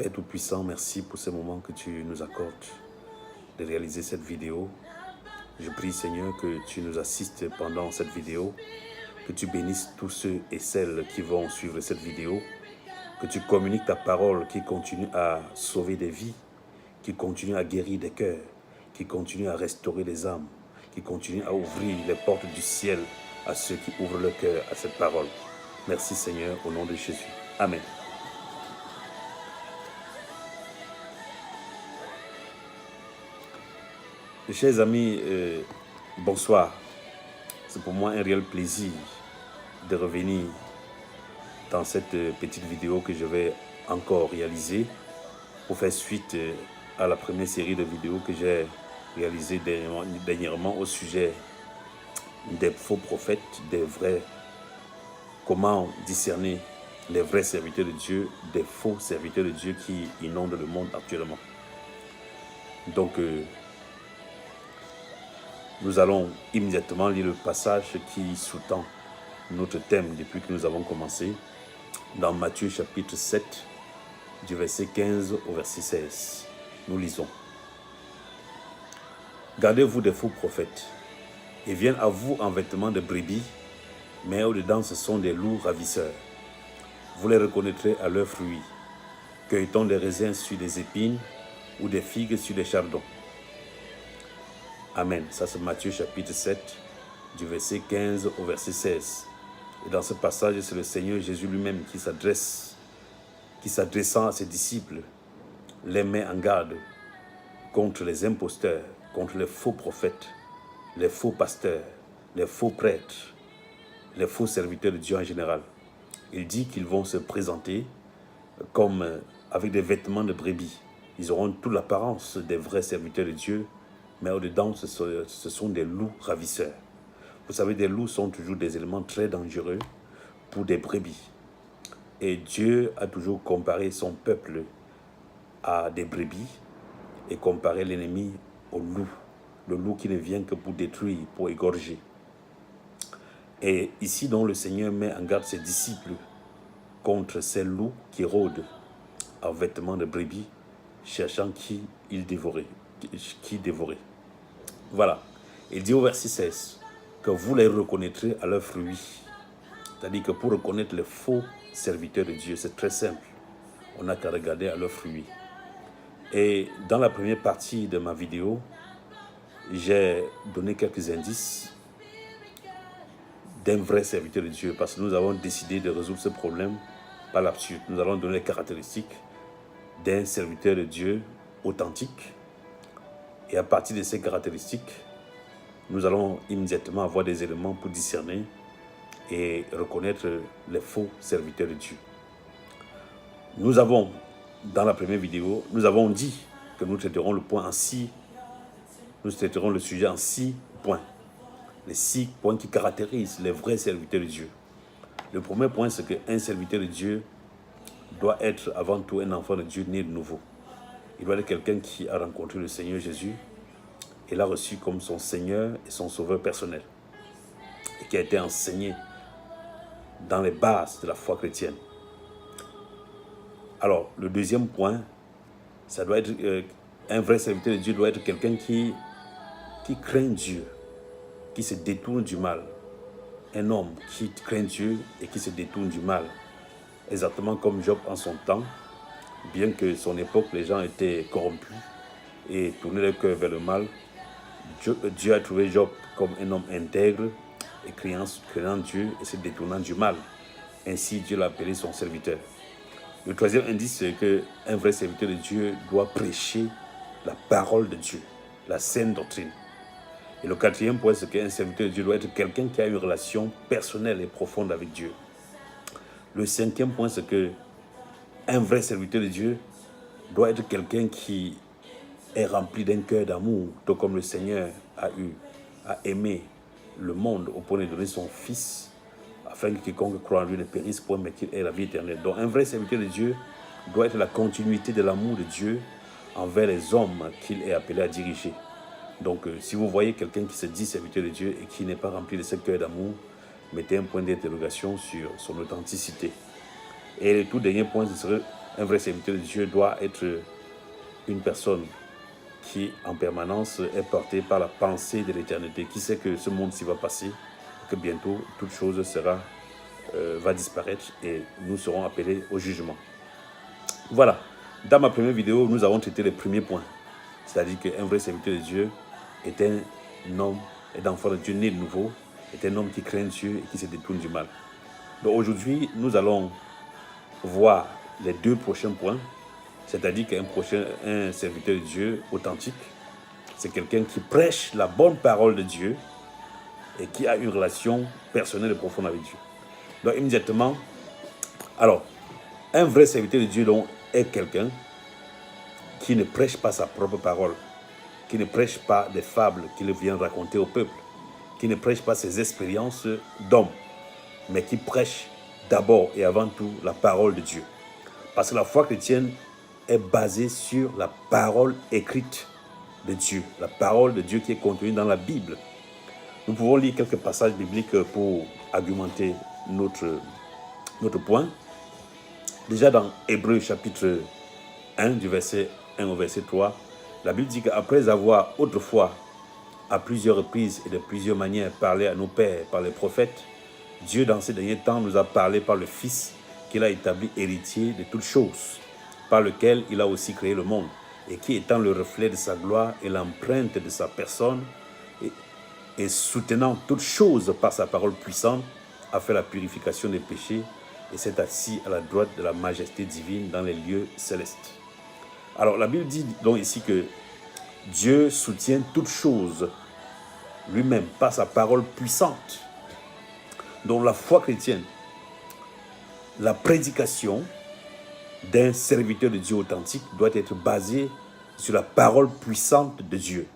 Père Tout-Puissant, merci pour ce moment que tu nous accordes de réaliser cette vidéo. Je prie, Seigneur, que tu nous assistes pendant cette vidéo, que tu bénisses tous ceux et celles qui vont suivre cette vidéo, que tu communiques ta parole qui continue à sauver des vies, qui continue à guérir des cœurs, qui continue à restaurer les âmes, qui continue à ouvrir les portes du ciel à ceux qui ouvrent le cœur à cette parole. Merci, Seigneur, au nom de Jésus. Amen. Chers amis, bonsoir. C'est pour moi un réel plaisir de revenir dans cette petite vidéo que je vais encore réaliser pour faire suite à la première série de vidéos que j'ai réalisées dernièrement au sujet des faux prophètes, des vrais, comment discerner les vrais serviteurs de Dieu, des faux serviteurs de Dieu qui inondent le monde actuellement. Donc, nous allons immédiatement lire le passage qui sous-tend notre thème depuis que nous avons commencé dans Matthieu chapitre 7, du verset 15 au verset 16. Nous lisons. Gardez-vous des faux prophètes. Ils viennent à vous en vêtements de brebis, mais au-dedans ce sont des loups ravisseurs. Vous les reconnaîtrez à leurs fruits. Cueille-t-on des raisins sur des épines ou des figues sur des chardons? Amen. Ça c'est Matthieu chapitre 7, du verset 15 au verset 16. Et dans ce passage, c'est le Seigneur Jésus lui-même qui s'adressant à ses disciples, les met en garde contre les imposteurs, contre les faux prophètes, les faux pasteurs, les faux prêtres, les faux serviteurs de Dieu en général. Il dit qu'ils vont se présenter comme avec des vêtements de brebis. Ils auront toute l'apparence des vrais serviteurs de Dieu, mais au-dedans, ce sont des loups ravisseurs. Vous savez, des loups sont toujours des éléments très dangereux pour des brebis. Et Dieu a toujours comparé son peuple à des brebis et comparé l'ennemi au loup. Le loup qui ne vient que pour détruire, pour égorger. Et ici, donc, le Seigneur met en garde ses disciples contre ces loups qui rôdent en vêtements de brebis, cherchant qui dévorer. Voilà. Il dit au verset 16 que vous les reconnaîtrez à leurs fruits. C'est-à-dire que pour reconnaître les faux serviteurs de Dieu, c'est très simple. On n'a qu'à regarder à leurs fruits. Et dans la première partie de ma vidéo, j'ai donné quelques indices d'un vrai serviteur de Dieu parce que nous avons décidé de résoudre ce problème par l'absurde. Nous allons donner les caractéristiques d'un serviteur de Dieu authentique. Et à partir de ces caractéristiques, nous allons immédiatement avoir des éléments pour discerner et reconnaître les faux serviteurs de Dieu. Nous avons, dans la première vidéo, nous avons dit que nous traiterons le sujet en 6 points. Les 6 points qui caractérisent les vrais serviteurs de Dieu. Le premier point, c'est qu'un serviteur de Dieu doit être avant tout un enfant de Dieu né de nouveau. Il doit être quelqu'un qui a rencontré le Seigneur Jésus et l'a reçu comme son Seigneur et son Sauveur personnel. Et qui a été enseigné dans les bases de la foi chrétienne. Alors, le deuxième point, ça doit être un vrai serviteur de Dieu doit être quelqu'un qui craint Dieu, qui se détourne du mal. Un homme qui craint Dieu et qui se détourne du mal. Exactement comme Job en son temps, bien que son époque, les gens étaient corrompus et tournaient leur cœur vers le mal. Dieu a trouvé Job comme un homme intègre et craignant Dieu et se détournant du mal. Ainsi, Dieu l'a appelé son serviteur. Le troisième indice, c'est qu'un vrai serviteur de Dieu doit prêcher la parole de Dieu, la saine doctrine. Et le quatrième point, c'est qu'un serviteur de Dieu doit être quelqu'un qui a une relation personnelle et profonde avec Dieu. Le cinquième point, c'est qu'un vrai serviteur de Dieu doit être quelqu'un qui est rempli d'un cœur d'amour, tout comme le Seigneur a aimé le monde au point de donner son Fils, afin que quiconque croit en lui ne périsse point, mais qu'il ait la vie éternelle. Donc un vrai serviteur de Dieu doit être la continuité de l'amour de Dieu envers les hommes qu'il est appelé à diriger. Donc si vous voyez quelqu'un qui se dit serviteur de Dieu et qui n'est pas rempli de ce cœur d'amour, mettez un point d'interrogation sur son authenticité. Et le tout dernier point, ce serait Un vrai serviteur de Dieu doit être une personne qui, en permanence, est portée par la pensée de l'éternité, qui sait que ce monde-ci va passer, que bientôt, toute chose va disparaître et nous serons appelés au jugement. Voilà. Dans ma première vidéo, nous avons traité les premiers points. C'est-à-dire qu'un vrai serviteur de Dieu est un homme, est enfant de Dieu né de nouveau, est un homme qui craint Dieu et qui se détourne du mal. Donc aujourd'hui, nous allons voir les deux prochains points. C'est-à-dire qu'un serviteur de Dieu authentique, c'est quelqu'un qui prêche la bonne parole de Dieu et qui a une relation personnelle et profonde avec Dieu. Donc immédiatement, alors, un vrai serviteur de Dieu donc, est quelqu'un qui ne prêche pas sa propre parole, qui ne prêche pas des fables qu'il vient raconter au peuple, qui ne prêche pas ses expériences d'homme, mais qui prêche d'abord et avant tout la parole de Dieu. Parce que la foi chrétienne est basée sur la parole écrite de Dieu, la parole de Dieu qui est contenue dans la Bible. Nous pouvons lire quelques passages bibliques pour argumenter notre point. Déjà dans Hébreux chapitre 1, du verset 1 au verset 3, la Bible dit qu'après avoir autrefois, à plusieurs reprises et de plusieurs manières, parlé à nos pères par les prophètes, Dieu dans ces derniers temps nous a parlé par le Fils qu'il a établi héritier de toutes choses, par lequel il a aussi créé le monde, et qui étant le reflet de sa gloire et l'empreinte de sa personne, et soutenant toutes choses par sa parole puissante, a fait la purification des péchés et s'est assis à la droite de la majesté divine dans les lieux célestes. Alors la Bible dit donc ici que Dieu soutient toutes choses lui-même par sa parole puissante. Donc la foi chrétienne, la prédication d'un serviteur de Dieu authentique doit être basée sur la parole puissante de Dieu.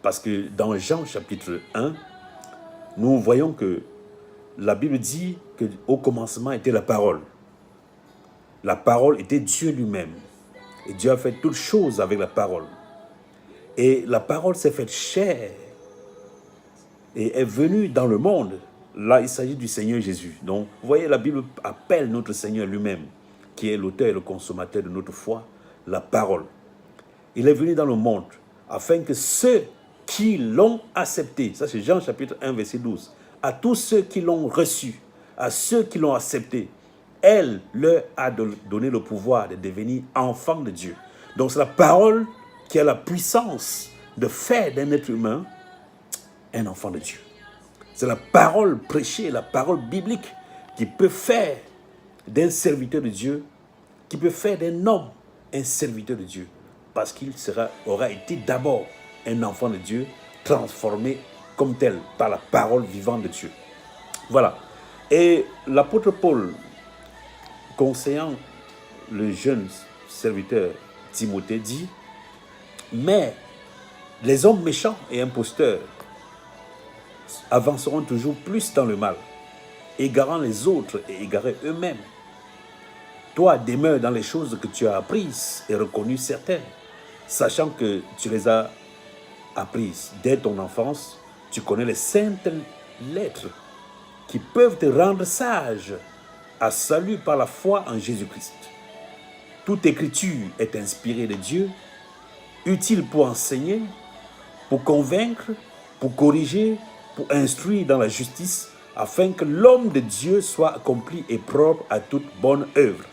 Parce que dans Jean chapitre 1, nous voyons que la Bible dit qu'au commencement était la parole. La parole était Dieu lui-même. Et Dieu a fait toutes choses avec la parole. Et la parole s'est faite chair et est venue dans le monde. Là, il s'agit du Seigneur Jésus. Donc, vous voyez, la Bible appelle notre Seigneur lui-même, qui est l'auteur et le consommateur de notre foi, la parole. Il est venu dans le monde afin que ceux qui l'ont accepté, ça c'est Jean chapitre 1, verset 12, à tous ceux qui l'ont reçu, à ceux qui l'ont accepté, elle leur a donné le pouvoir de devenir enfants de Dieu. Donc c'est la parole qui a la puissance de faire d'un être humain un enfant de Dieu. C'est la parole prêchée, la parole biblique qui peut faire d'un serviteur de Dieu, qui peut faire d'un homme un serviteur de Dieu, parce qu'il aura été d'abord un enfant de Dieu, transformé comme tel par la parole vivante de Dieu. Voilà. Et l'apôtre Paul, conseillant le jeune serviteur Timothée, dit « Mais les hommes méchants et imposteurs avanceront toujours plus dans le mal, égarant les autres et égarés eux-mêmes. Toi, demeure dans les choses que tu as apprises et reconnues certaines, sachant que tu les as apprises dès ton enfance, tu connais les saintes lettres qui peuvent te rendre sage à salut par la foi en Jésus-Christ. Toute écriture est inspirée de Dieu, utile pour enseigner, pour convaincre, pour corriger, pour instruire dans la justice, afin que l'homme de Dieu soit accompli et propre à toute bonne œuvre.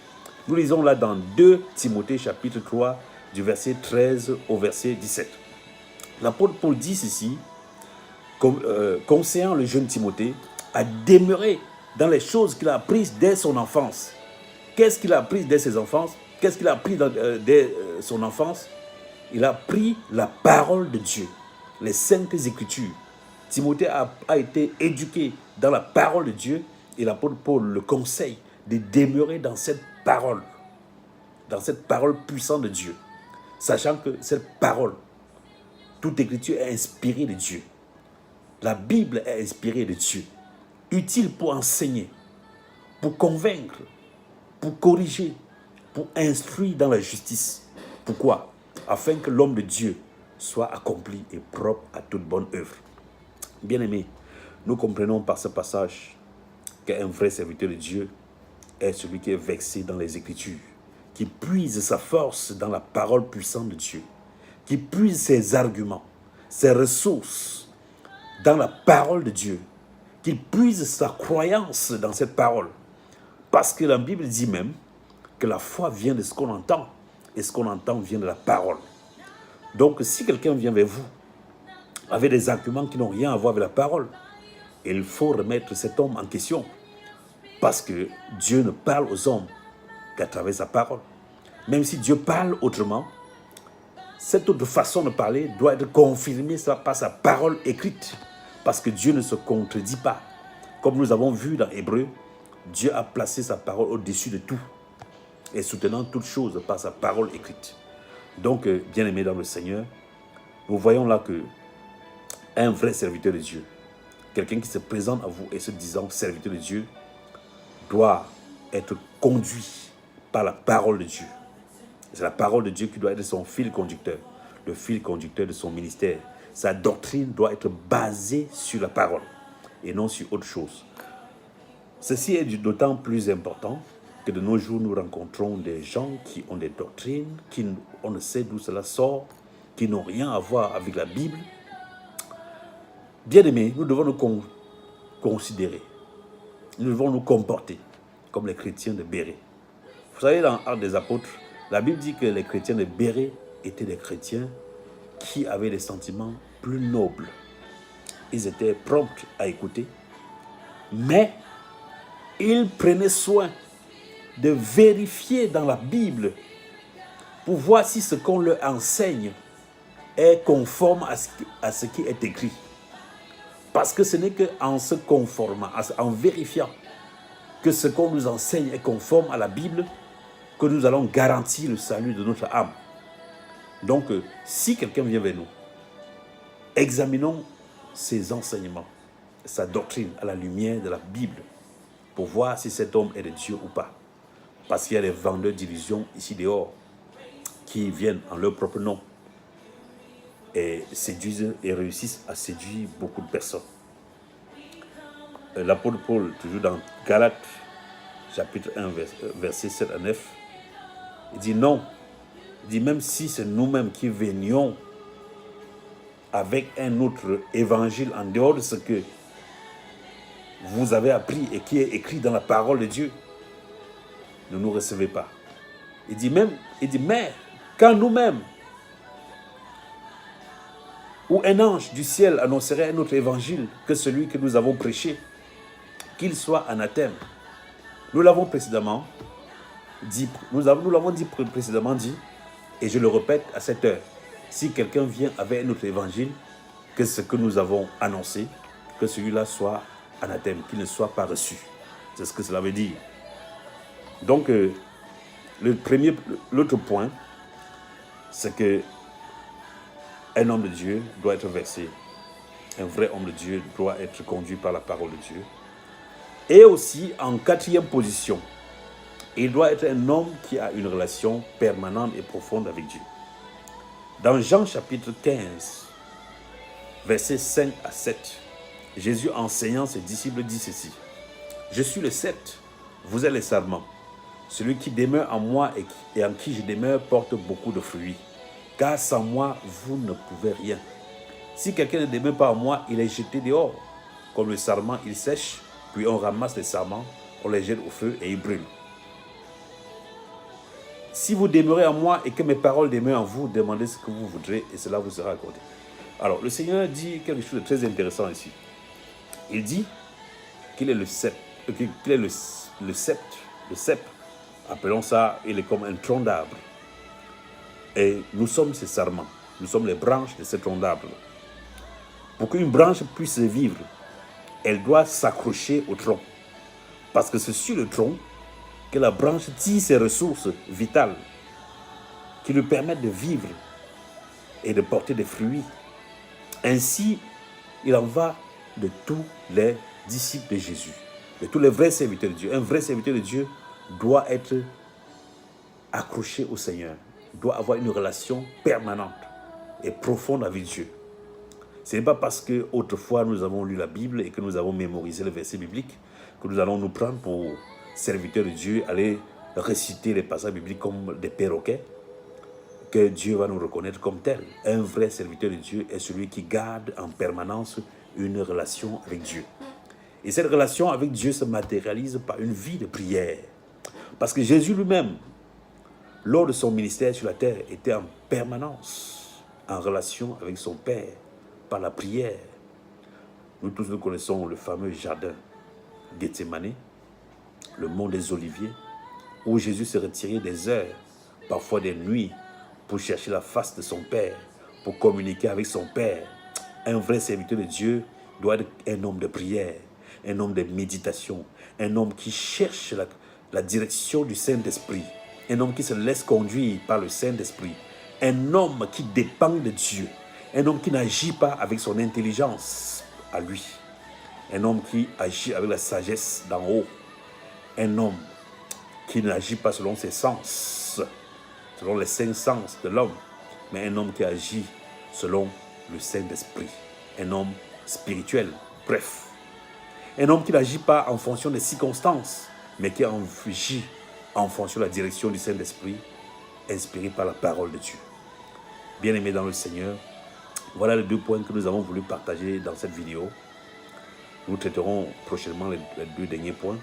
Nous lisons là dans 2 Timothée chapitre 3, du verset 13 au verset 17. L'apôtre Paul dit ceci, conseillant le jeune Timothée à demeurer dans les choses qu'il a apprises dès son enfance. Qu'est-ce qu'il a appris dès ses enfances? Qu'est-ce qu'il a appris dès son enfance? Il a appris la parole de Dieu, les saintes écritures. Timothée a été éduqué dans la parole de Dieu et l'apôtre Paul le conseille de demeurer dans cette parole puissante de Dieu, sachant que cette parole, toute écriture est inspirée de Dieu. La Bible est inspirée de Dieu, utile pour enseigner, pour convaincre, pour corriger, pour instruire dans la justice. Pourquoi? Afin que l'homme de Dieu soit accompli et propre à toute bonne œuvre. Bien-aimés, nous comprenons par ce passage qu'un vrai serviteur de Dieu est celui qui est vexé dans les Écritures, qui puise sa force dans la parole puissante de Dieu, qui puise ses arguments, ses ressources dans la parole de Dieu, qu'il puise sa croyance dans cette parole. Parce que la Bible dit même que la foi vient de ce qu'on entend, et ce qu'on entend vient de la parole. Donc si quelqu'un vient vers vous avec des arguments qui n'ont rien à voir avec la parole, il faut remettre cet homme en question. Parce que Dieu ne parle aux hommes qu'à travers sa parole. Même si Dieu parle autrement, cette autre façon de parler doit être confirmée par sa parole écrite. Parce que Dieu ne se contredit pas. Comme nous avons vu dans Hébreu, Dieu a placé sa parole au-dessus de tout et soutenant toutes choses par sa parole écrite. Donc, bien-aimés dans le Seigneur, nous voyons là que un vrai serviteur de Dieu, quelqu'un qui se présente à vous et se disant serviteur de Dieu, doit être conduit par la parole de Dieu. C'est la parole de Dieu qui doit être son fil conducteur, le fil conducteur de son ministère. Sa doctrine doit être basée sur la parole et non sur autre chose. Ceci est d'autant plus important que de nos jours, nous rencontrons des gens qui ont des doctrines, on ne sait d'où cela sort, qui n'ont rien à voir avec la Bible. Bien-aimés, nous devons nous considérer, nous devons nous comporter comme les chrétiens de Bérée. Vous savez, dans Actes des Apôtres, la Bible dit que les chrétiens de Bérée étaient des chrétiens qui avaient des sentiments plus nobles. Ils étaient prompts à écouter, mais ils prenaient soin de vérifier dans la Bible pour voir si ce qu'on leur enseigne est conforme à ce qui est écrit. Parce que ce n'est qu'en se conformant, en vérifiant que ce qu'on nous enseigne est conforme à la Bible, que nous allons garantir le salut de notre âme. Donc, si quelqu'un vient vers nous, examinons ses enseignements, sa doctrine à la lumière de la Bible, pour voir si cet homme est de Dieu ou pas. Parce qu'il y a des vendeurs d'illusions ici dehors qui viennent en leur propre nom et séduisent et réussissent à séduire beaucoup de personnes. L'apôtre Paul, toujours dans Galates, chapitre 1, versets 7 à 9, il dit non. Il dit même si c'est nous-mêmes qui venions avec un autre évangile en dehors de ce que vous avez appris et qui est écrit dans la parole de Dieu, ne nous recevez pas. Il dit mais quand nous-mêmes ou un ange du ciel annoncerait un autre évangile que celui que nous avons prêché, qu'il soit anathème. Nous l'avons précédemment dit, et je le répète à cette heure. Si quelqu'un vient avec un autre évangile que ce que nous avons annoncé, que celui-là soit anathème, qu'il ne soit pas reçu. C'est ce que cela veut dire. Donc, l'autre point, c'est que un homme de Dieu doit être versé. Un vrai homme de Dieu doit être conduit par la parole de Dieu. Et aussi, en quatrième position, il doit être un homme qui a une relation permanente et profonde avec Dieu. Dans Jean chapitre 15, versets 5 à 7, Jésus enseignant ses disciples dit ceci. « Je suis le cep, vous êtes les sarments. Celui qui demeure en moi et en qui je demeure porte beaucoup de fruits. Car sans moi, vous ne pouvez rien. Si quelqu'un ne demeure pas en moi, il est jeté dehors. Comme le sarment, il sèche, puis on ramasse les sarments, on les jette au feu et ils brûlent. Si vous demeurez en moi et que mes paroles demeurent en vous, demandez ce que vous voudrez et cela vous sera accordé. » Alors, le Seigneur dit quelque chose de très intéressant ici. Il dit qu'il est le cep, qu'il est le cep, appelons ça, il est comme un tronc d'arbre. Et nous sommes ces sarments, nous sommes les branches de ce tronc d'arbre. Pour qu'une branche puisse vivre, elle doit s'accrocher au tronc. Parce que c'est sur le tronc que la branche tire ses ressources vitales qui lui permettent de vivre et de porter des fruits. Ainsi, il en va de tous les disciples de Jésus, de tous les vrais serviteurs de Dieu. Un vrai serviteur de Dieu doit être accroché au Seigneur, doit avoir une relation permanente et profonde avec Dieu. Ce n'est pas parce qu'autrefois nous avons lu la Bible et que nous avons mémorisé le verset biblique que nous allons nous prendre pour serviteurs de Dieu, aller réciter les passages bibliques comme des perroquets, que Dieu va nous reconnaître comme tels. Un vrai serviteur de Dieu est celui qui garde en permanence une relation avec Dieu. Et cette relation avec Dieu se matérialise par une vie de prière. Parce que Jésus lui-même, lors de son ministère sur la terre, était en permanence en relation avec son Père par la prière. Nous tous nous connaissons le fameux jardin Gethsémani, le mont des Oliviers, où Jésus se retirait des heures, parfois des nuits, pour chercher la face de son Père, pour communiquer avec son Père. Un vrai serviteur de Dieu doit être un homme de prière, un homme de méditation, un homme qui cherche la direction du Saint-Esprit, un homme qui se laisse conduire par le Saint-Esprit, un homme qui dépend de Dieu, un homme qui n'agit pas avec son intelligence à lui, un homme qui agit avec la sagesse d'en haut, un homme qui n'agit pas selon ses sens, selon les 5 sens de l'homme, mais un homme qui agit selon le Saint-Esprit, un homme spirituel, bref. Un homme qui n'agit pas en fonction des circonstances, mais qui agit en fonction de la direction du Saint-Esprit, inspiré par la parole de Dieu. Bien-aimés dans le Seigneur, voilà les 2 points que nous avons voulu partager dans cette vidéo. Nous traiterons prochainement les 2 derniers points.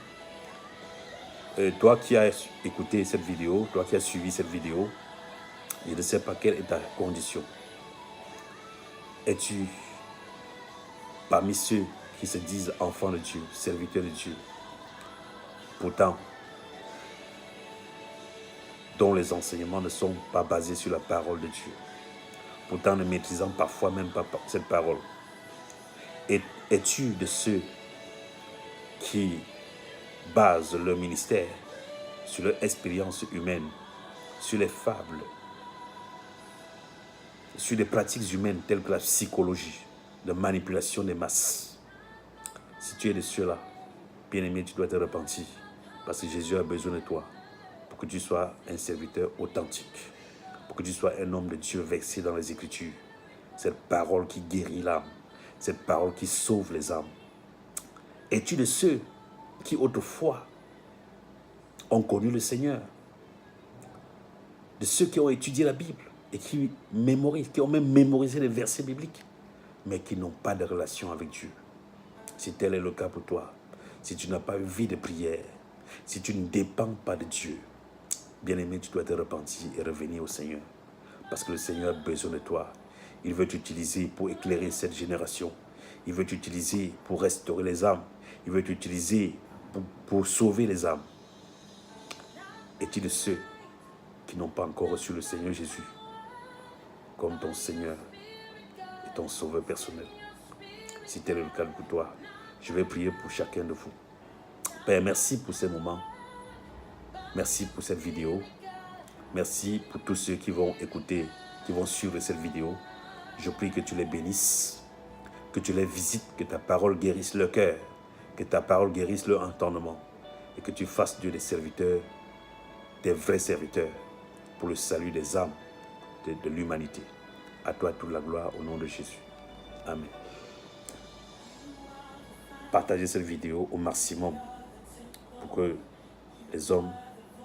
Toi qui as écouté cette vidéo, toi qui as suivi cette vidéo, je ne sais pas quelle est ta condition. Es-tu parmi ceux qui se disent enfants de Dieu, serviteurs de Dieu, pourtant, dont les enseignements ne sont pas basés sur la parole de Dieu, pourtant ne maîtrisant parfois même pas cette parole? Es-tu de ceux qui basent leur ministère sur leur expérience humaine, sur les fables, sur des pratiques humaines telles que la psychologie, de manipulation des masses? Si tu es de ceux-là, bien-aimé, tu dois te repentir, parce que Jésus a besoin de toi pour que tu sois un serviteur authentique, pour que tu sois un homme de Dieu versé dans les Écritures. Cette parole qui guérit l'âme, cette parole qui sauve les âmes. Es-tu de ceux qui autrefois ont connu le Seigneur, de ceux qui ont étudié la Bible et qui mémorisent, qui ont même mémorisé les versets bibliques, mais qui n'ont pas de relation avec Dieu? Si tel est le cas pour toi, si tu n'as pas une vie de prière, si tu ne dépends pas de Dieu, bien-aimé, tu dois te repentir et revenir au Seigneur. Parce que le Seigneur a besoin de toi. Il veut t'utiliser pour éclairer cette génération. Il veut t'utiliser pour restaurer les âmes. Il veut t'utiliser pour sauver les âmes. Es-tu de ceux qui n'ont pas encore reçu le Seigneur Jésus comme ton Seigneur et ton Sauveur personnel? Si tel est le cas pour toi, je vais prier pour chacun de vous. Père, merci pour ces moments. Merci pour cette vidéo. Merci pour tous ceux qui vont écouter, qui vont suivre cette vidéo. Je prie que tu les bénisses, que tu les visites, que ta parole guérisse leur cœur, que ta parole guérisse leur entendement et que tu fasses d'eux des serviteurs, des vrais serviteurs pour le salut des âmes de l'humanité. À toi toute la gloire au nom de Jésus. Amen. Partagez cette vidéo au maximum pour que les hommes,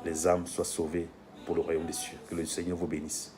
les âmes soient sauvées pour le royaume des cieux. Que le Seigneur vous bénisse.